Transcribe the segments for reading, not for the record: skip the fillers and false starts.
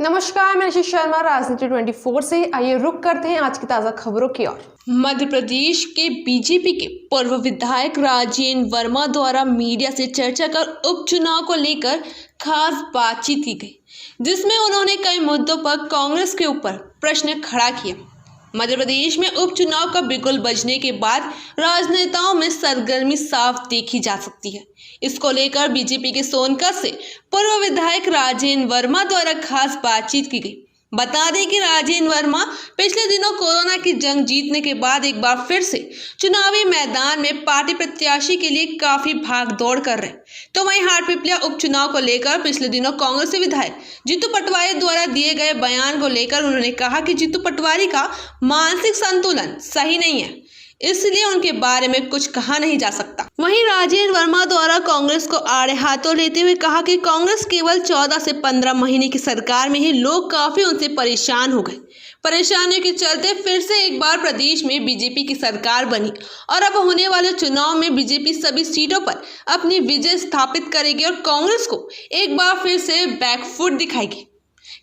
नमस्कार, मैं आशीष शर्मा, राजनीति 24 से। आइए रुक करते हैं आज की ताज़ा खबरों की ओर। मध्य प्रदेश के बीजेपी के पूर्व विधायक राजेंद्र वर्मा द्वारा मीडिया से चर्चा कर उपचुनाव को लेकर खास बातचीत की गई, जिसमें उन्होंने कई मुद्दों पर कांग्रेस के ऊपर प्रश्न खड़ा किया। मध्य प्रदेश में उपचुनाव का बिगुल बजने के बाद राजनेताओं में सरगर्मी साफ देखी जा सकती है। इसको लेकर बीजेपी के सोनकत से पूर्व विधायक राजेंद्र वर्मा द्वारा खास बातचीत की गई। बता दें कि राजेंद्र वर्मा पिछले दिनों कोरोना की जंग जीतने के बाद एक बार फिर से चुनावी मैदान में पार्टी प्रत्याशी के लिए काफी भाग दौड़ कर रहे। तो वहीं हाटपिपलिया उपचुनाव को लेकर पिछले दिनों कांग्रेसी विधायक जीतू पटवारी द्वारा दिए गए बयान को लेकर उन्होंने कहा कि जीतू पटवारी का मानसिक संतुलन सही नहीं है, इसलिए उनके बारे में कुछ कहा नहीं जा सकता। वहीं राजेंद्र वर्मा द्वारा कांग्रेस को आड़े हाथों लेते हुए कहा कि कांग्रेस केवल 14 से 15 महीने की सरकार में ही लोग काफी उनसे परेशान हो गए। परेशानियों के चलते फिर से एक बार प्रदेश में बीजेपी की सरकार बनी और अब होने वाले चुनाव में बीजेपी सभी सीटों पर अपनी विजय स्थापित करेगी और कांग्रेस को एक बार फिर से बैकफुट दिखाएगी।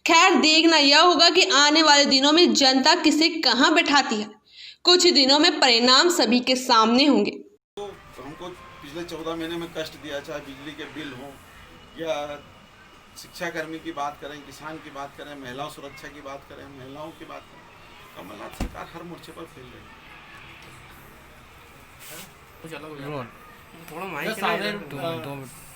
खैर, देखना यह होगा कि आने वाले दिनों में जनता किसे कहां बैठाती है। कुछ ही दिनों में परिणाम सभी के सामने होंगे। तो हमको पिछले 14 महीने में कष्ट दिया, चाहे बिजली के बिल हो या शिक्षाकर्मी की बात करें, किसान की बात करें, महिलाओं सुरक्षा की बात करें, महिलाओं की बात करें, कमलनाथ सरकार हर मोर्चे पर फेल रही है।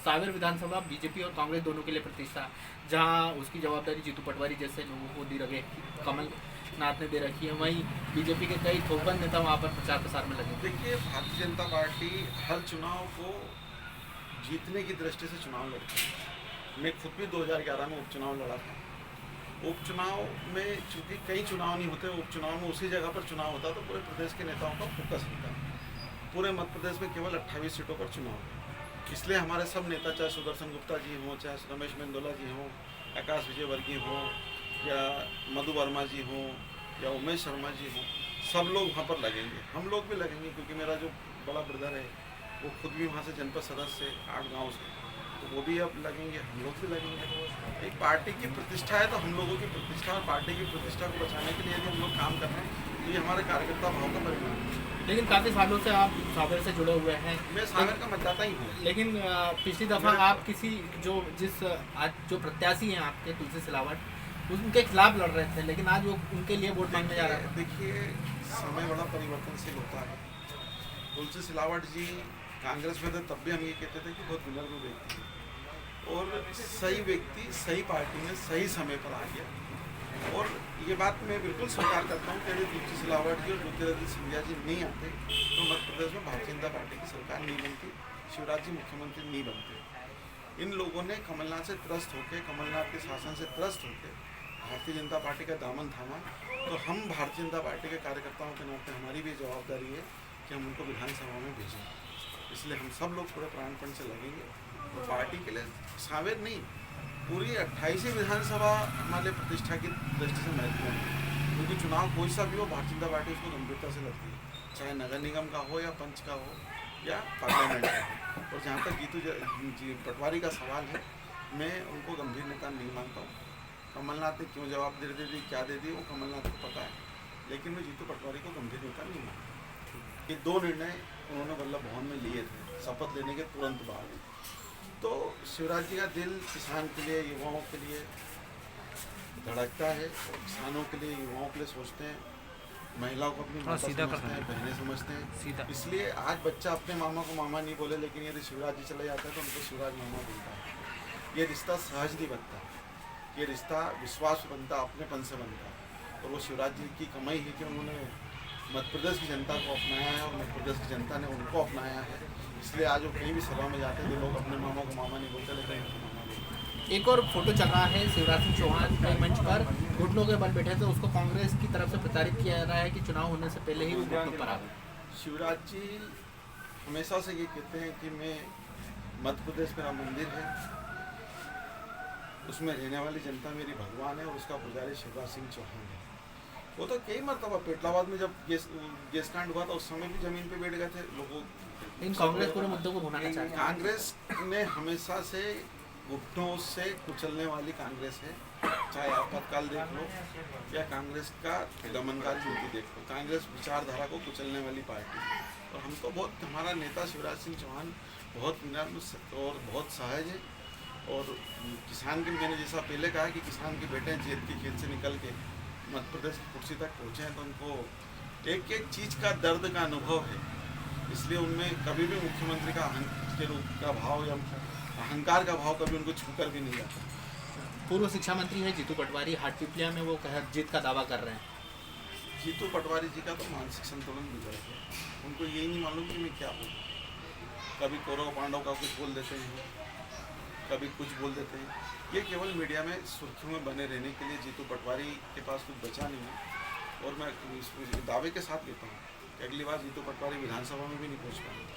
सावेर विधानसभा बीजेपी और कांग्रेस दोनों के लिए प्रतिष्ठा, जहां उसकी जवाबदारी जीतू पटवारी जैसे लोगों को दी रखे, कमलनाथ ने दे रखी है, वहीं बीजेपी के कई थोपन नेता वहां पर प्रचार प्रसार में लगे। देखिए, भारतीय जनता पार्टी हर चुनाव को जीतने की दृष्टि से चुनाव लड़ती है। मैं खुद भी 2011 में उपचुनाव लड़ा था। उपचुनाव में चूंकि कई चुनाव नहीं होते, उपचुनाव में उसी जगह पर चुनाव होता तो पूरे प्रदेश के नेताओं का फोकस होता है। पूरे मध्य प्रदेश में केवल 28 सीटों पर चुनाव है, इसलिए हमारे सब नेता, चाहे सुदर्शन गुप्ता जी हों, चाहे रमेश मेंदोला जी हों, आकाश विजयवर्गीय हों या मधु वर्मा जी हों या उमेश शर्मा जी हों, सब लोग वहाँ पर लगेंगे। हम लोग भी लगेंगे, क्योंकि मेरा जो बड़ा ब्रदर है वो खुद भी वहाँ से जनपद सदस्य है 8 गाँव से, तो वो भी अब लगेंगे, हम लोग भी लगेंगे। एक पार्टी की प्रतिष्ठा है तो हम लोगों की प्रतिष्ठा और पार्टी की प्रतिष्ठा को बचाने के लिए यदि हम लोग काम कर रहे हैं तो ये हमारे कार्यकर्ता भाव का परिणाम है। लेकिन काफ़ी सालों से आप सावेर से जुड़े हुए हैं। मैं सावेर का मतदाता ही हूँ। लेकिन पिछली दफ़ा आप किसी आज जो प्रत्याशी हैं आपके, तुलसी सिलावट, उनके खिलाफ लड़ रहे थे, लेकिन आज वो उनके लिए वोट मांगने जा रहा है। देखिए, समय बड़ा परिवर्तनशील होता है। तुलसी सिलावट जी कांग्रेस में थे तब भी हम ये कहते थे कि बहुत विनम्र व्यक्ति है और सही व्यक्ति सही पार्टी में सही समय पर आ गया। और ये बात मैं बिल्कुल स्वीकार करता हूँ कि यदि तुलसी सिलावट जी और ज्योतिरादित्य सिंधिया जी नहीं आते तो मध्य प्रदेश में भारतीय जनता पार्टी की सरकार नहीं बनती, शिवराज जी मुख्यमंत्री नहीं बनते। इन लोगों ने कमलनाथ से त्रस्त होकर, कमलनाथ के शासन से त्रस्त होकर भारतीय जनता पार्टी का दामन थामा। तो हम भारतीय जनता पार्टी के कार्यकर्ताओं के नाते हमारी भी जवाबदारी है कि हम उनको विधानसभा में भेजें। इसलिए हम सब लोग पूरे प्राणपण से लगेंगे और पार्टी के लिए सावेर नहीं, पूरी 28वीं विधानसभा हमारे प्रतिष्ठा की दृष्टि से महत्वपूर्ण है, क्योंकि चुनाव कोई सा भी हो भारतीय जनता पार्टी उसको गंभीरता से लगती है, चाहे नगर निगम का हो या पंच का हो या पार्लियामेंट का हो। और जहाँ तक जीतू पटवारी का सवाल है, मैं उनको गंभीर नेता नहीं मानता हूँ। कमलनाथ ने क्यों जवाब दे दी, क्या दे दी, वो कमलनाथ को पता है, लेकिन मैं जीतू पटवारी को गंभीर नेता नहीं मानता। ये 2 निर्णय उन्होंने वल्लभ भवन में लिए थे शपथ लेने के तुरंत बाद। तो शिवराज जी का दिल किसान के लिए, युवाओं के लिए धड़कता है, किसानों के लिए, युवाओं के लिए सोचते हैं, महिलाओं को अपनी माता समझते हैं, बहनें समझते हैं। इसलिए आज बच्चा अपने मामा को मामा नहीं बोले, लेकिन यदि शिवराज जी चले जाता है तो उनको शिवराज मामा बोलता है। ये रिश्ता सहज नहीं बनता, ये रिश्ता विश्वास बनता, अपनेपन से बनता है। और वो शिवराज जी की कमाई है कि उन्होंने मध्य प्रदेश की जनता को अपनाया है और मध्य प्रदेश की जनता ने उनको अपनाया है। इसलिए आज वो कहीं भी सभा में जाते हैं तो लोग अपने मामा को मामा नहीं बोलते, लेकिन उनको मामा बोलते। एक और फोटो चल रहा है, शिवराज सिंह चौहान के मंच पर घुटनों के बल बैठे थे, उसको कांग्रेस की तरफ से प्रचारित किया जा रहा है कि चुनाव होने से पहले ही वो घुटनों पर आ गए। शिवराज जी हमेशा से ये कहते हैं कि मैं मध्य प्रदेश मेरा मंदिर है, उसमें रहने वाली जनता मेरी भगवान है और उसका पुजारी शिवराज सिंह चौहान है। वो तो कई मरतबा पेटलाबाद में जब गैस कांड हुआ था उस समय भी जमीन पे बैठ गए थे लोगों। इन कांग्रेस पूरे मुद्दों को भुनाना चाहती है। कांग्रेस ने हमेशा से घुटनों से कुचलने वाली कांग्रेस है, चाहे आप तत्काल देख लो या कांग्रेस का दमनकारी नीति देख लो, कांग्रेस विचारधारा को कुचलने वाली पार्टी है। और हमको बहुत, हमारा नेता शिवराज सिंह चौहान बहुत विनम्र और बहुत सहज है। और किसान के, मैंने जैसा पहले कहा कि किसान के बेटे जेत के खेत से निकल के मध्य प्रदेश की कुर्सी तक पहुँचे हैं, तो उनको एक एक चीज़ का दर्द का अनुभव है। इसलिए उनमें कभी भी मुख्यमंत्री का के रूप का भाव या अहंकार का भाव कभी उनको छूकर भी नहीं जाता। पूर्व शिक्षा मंत्री है जीतू पटवारी, हाटपिपलिया में वो जीत का दावा कर रहे हैं। जीतू पटवारी जी का तो मानसिक संतुलन बिगड़ गया, उनको यही नहीं मालूम कि मैं क्या बोलूँ। कभी कौरव पांडव का कुछ बोल देते हैं, कभी कुछ बोल देते हैं। ये केवल मीडिया में सुर्खियों में बने रहने के लिए जीतू पटवारी के पास कुछ बचा नहीं है। और मैं इस दावे के साथ लेता हूँ कि अगली बार जीतू पटवारी विधानसभा में भी नहीं पहुँच पाएंगे।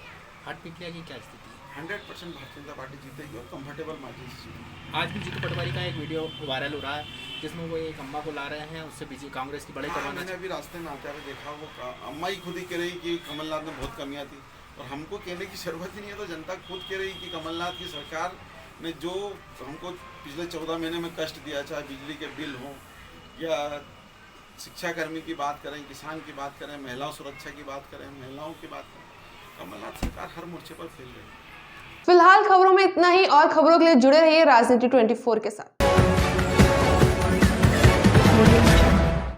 हाटपिपलिया की क्या स्थिति है? 100% भारतीय जनता पार्टी जीतेगी और कंफर्टेबल मार्जिन से जीतेगी। आज भी जीतू पटवारी का एक वीडियो वायरल हो रहा है जिसमें वो एक अम्मा को ला रहे हैं, उससे बीजेपी कांग्रेस की बड़ी करवाना। मैंने अभी रास्ते में आते हुए देखा, वो अम्मा ही खुद ही कह रही कि कमलनाथ में बहुत कमियां थी, और हमको कहने की जरूरत ही नहीं है। तो जनता खुद कह रही कि कमलनाथ की सरकार ने जो हमको पिछले 14 महीने में कष्ट दिया, चाहे बिजली के बिल हो या शिक्षाकर्मी की बात करें, किसान की बात करें, महिलाओं सुरक्षा की बात करें, महिलाओं की बात करें, कमलनाथ सरकार हर मोर्चे पर फेल रही है। फिलहाल खबरों में इतना ही, और खबरों के लिए जुड़े रहिए राजनीति 24 के साथ।